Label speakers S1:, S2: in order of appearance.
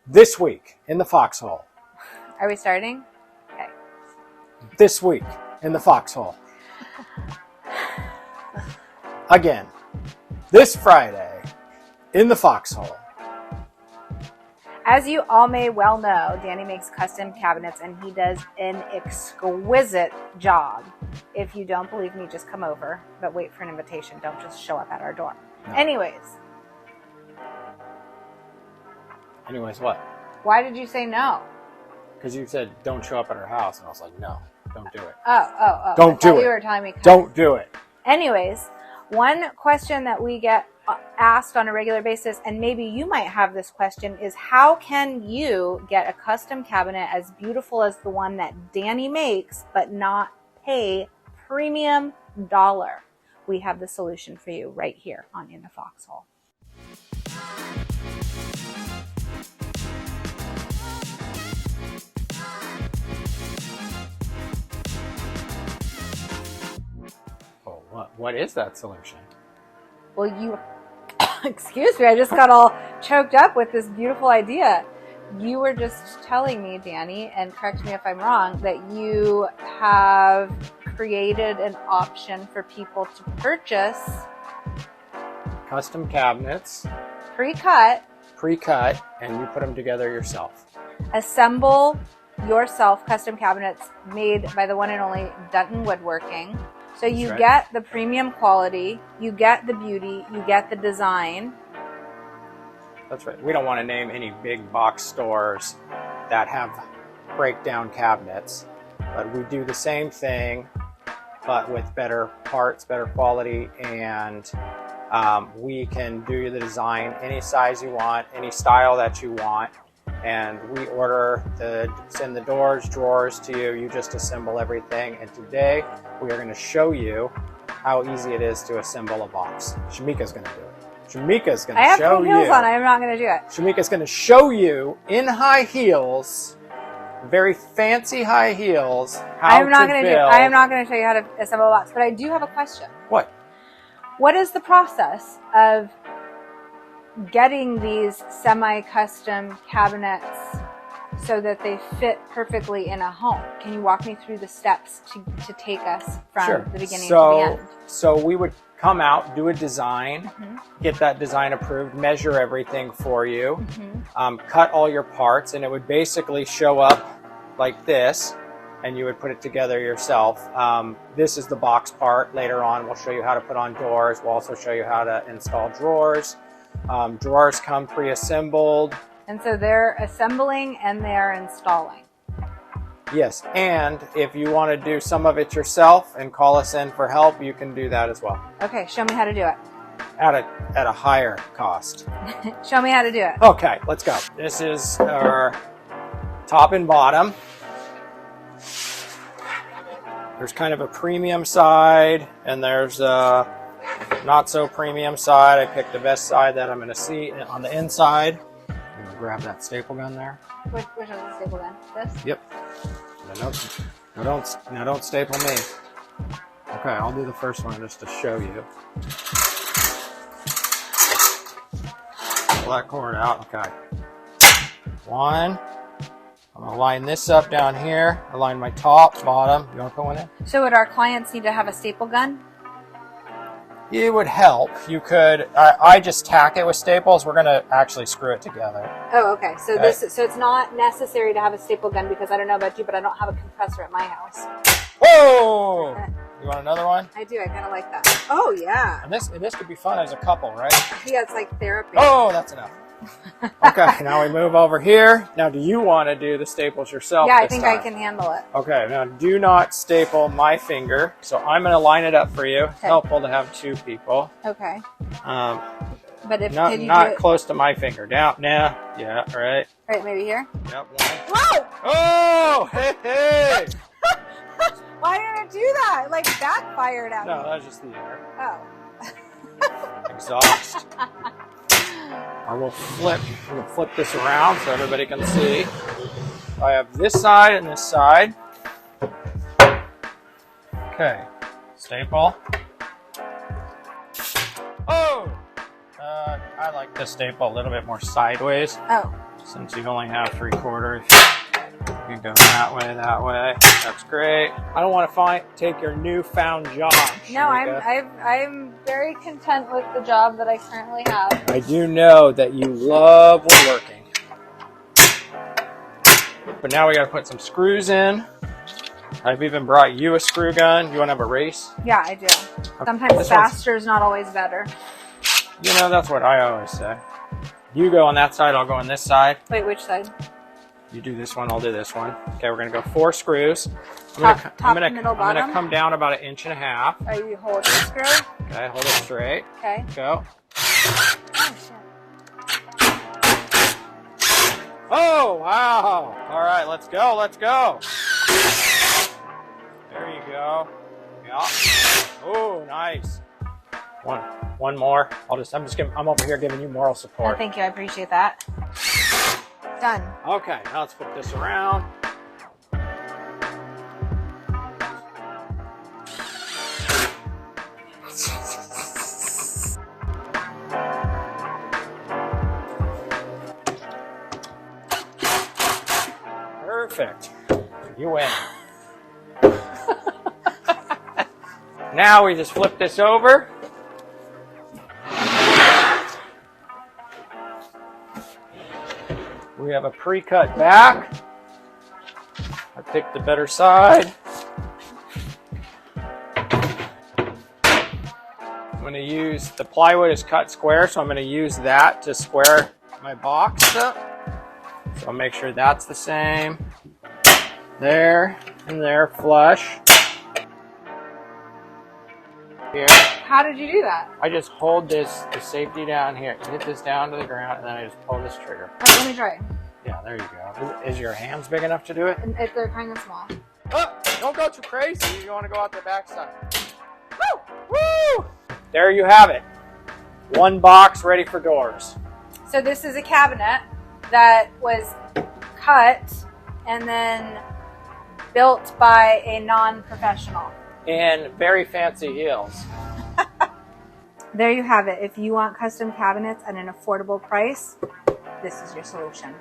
S1: This week in the Foxhole.
S2: Are we starting? Okay.
S1: This week in the Foxhole. Again, this Friday in the Foxhole.
S2: As you all may well know, Danny makes custom cabinets and he does an exquisite job. If you don't believe me, just come over, but wait for an invitation. Don't just show up at our door. No.
S1: Anyways, what?
S2: Why did you say no?
S1: Because you said don't show up at our house, and I was like, no, don't do it.
S2: Oh.
S1: Don't do it.
S2: You were telling me.
S1: Don't do it.
S2: Anyways, one question that we get asked on a regular basis, and maybe you might have this question, is how can you get a custom cabinet as beautiful as the one that Danny makes, but not pay premium dollar? We have the solution for you right here on In the Foxhole.
S1: What is that solution?
S2: Well, you, excuse me, I just got all choked up with this beautiful idea. You were just telling me, Danny, and correct me if I'm wrong, that you have created an option for people to purchase
S1: custom cabinets,
S2: pre-cut,
S1: and you put them together yourself.
S2: Assemble yourself custom cabinets made by the one and only Dunton Woodworking. So you get the premium quality, you get the beauty, you get the design.
S1: That's right. We don't want to name any big box stores that have breakdown cabinets, but we do the same thing, but with better parts, better quality, and we can do the design any size you want, any style that you want, and we send the doors, drawers to you. You just assemble everything, and today we are going to show you how easy it is to assemble a box. Shemeika's going to do it. Shemeika's going to show you.
S2: I have high heels on. I'm not going to do it.
S1: Shemeika's going to show you in high heels, very fancy high heels, how to build.
S2: I am not going to show you how to assemble a box, but I do have a question.
S1: What?
S2: What is the process of getting these semi-custom cabinets so that they fit perfectly in a home? Can you walk me through the steps to take us from the beginning to the end?
S1: So we would come out, do a design, get that design approved, measure everything for you, cut all your parts, and it would basically show up like this, and you would put it together yourself. This is the box part. Later on, we'll show you how to put on doors. We'll also show you how to install drawers. Drawers come pre-assembled.
S2: And so they're assembling and they're installing.
S1: Yes, and if you want to do some of it yourself and call us in for help, you can do that as well.
S2: Okay, show me how to do it.
S1: At a higher cost.
S2: Show me how to do it.
S1: Okay, let's go. This is our top and bottom. There's kind of a premium side, and there's a not so premium side. I picked the best side that I'm going to see on the inside. I'm going to grab that staple gun there.
S2: Which one's the staple gun? This?
S1: Yep. Now don't staple me. Okay, I'll do the first one just to show you. Pull that cord out. Okay. One. I'm going to line this up down here. I line my top, bottom. You want to put one in?
S2: So would our clients need to have a staple gun?
S1: It would help. You could, I just tack it with staples. We're going to actually screw it together.
S2: Oh, okay. So so it's not necessary to have a staple gun, because I don't know about you, but I don't have a compressor at my house.
S1: Whoa! You want another one?
S2: I do. I kind of like that. Oh, yeah.
S1: And this could be fun as a couple, right?
S2: Yeah, it's like therapy.
S1: Oh, that's enough. Okay, now we move over here. Now, do you want to do the staples yourself?
S2: Yeah, I think I can handle it.
S1: Okay, now do not staple my finger. So I'm going to line it up for you. It's helpful to have two people.
S2: Okay.
S1: But if not close to my finger. Down. Nah. Yeah. Right.
S2: Right. Maybe here.
S1: Yep.
S2: Whoa!
S1: Oh! Hey!
S2: Why did it do that? Like backfired at me.
S1: No, that's just the air.
S2: Oh.
S1: Exhaust. Or we'll flip this around so everybody can see. I have this side and this side. Okay, staple. Oh! I like the staple a little bit more sideways.
S2: Oh.
S1: Since you only have 3/4, you can go that way. That's great. I don't want to take your newfound job.
S2: No,
S1: Shemeika.
S2: I'm very content with the job that I currently have.
S1: I do know that you love woodworking. But now we got to put some screws in. I've even brought you a screw gun. You want to have a race?
S2: Yeah, I do. Sometimes faster is not always better.
S1: You know, that's what I always say. You go on that side, I'll go on this side.
S2: Wait, which side?
S1: You do this one, I'll do this one. Okay, we're gonna go 4 screws.
S2: Top,
S1: I'm gonna
S2: bottom?
S1: come down about 1.5 inches.
S2: Are you holding the screw?
S1: Okay, hold it straight.
S2: Okay.
S1: Go.
S2: Oh, shit.
S1: Oh, wow. All right, let's go, let's go. There you go. Yeah. Oh, nice. One more. I'm over here giving you moral support.
S2: Oh, thank you, I appreciate that. Done.
S1: Okay, now let's flip this around. Perfect. You win. Now we just flip this over. We have a pre-cut back. I picked the better side. I'm going to use, the plywood is cut square, so I'm going to use that to square my box up. So I'll make sure that's the same. There and there, flush. Here.
S2: How did you do that?
S1: I just hold the safety down here, hit this down to the ground, and then I just pull this trigger.
S2: Oh, let me try.
S1: Yeah, there you go. Is your hands big enough to do it?
S2: They're kind of small.
S1: Oh, don't go too crazy. You want to go out the backside. Woo! Woo! There you have it. 1 box ready for doors.
S2: So this is a cabinet that was cut and then built by a non-professional.
S1: And very fancy heels.
S2: There you have it. If you want custom cabinets at an affordable price, this is your solution.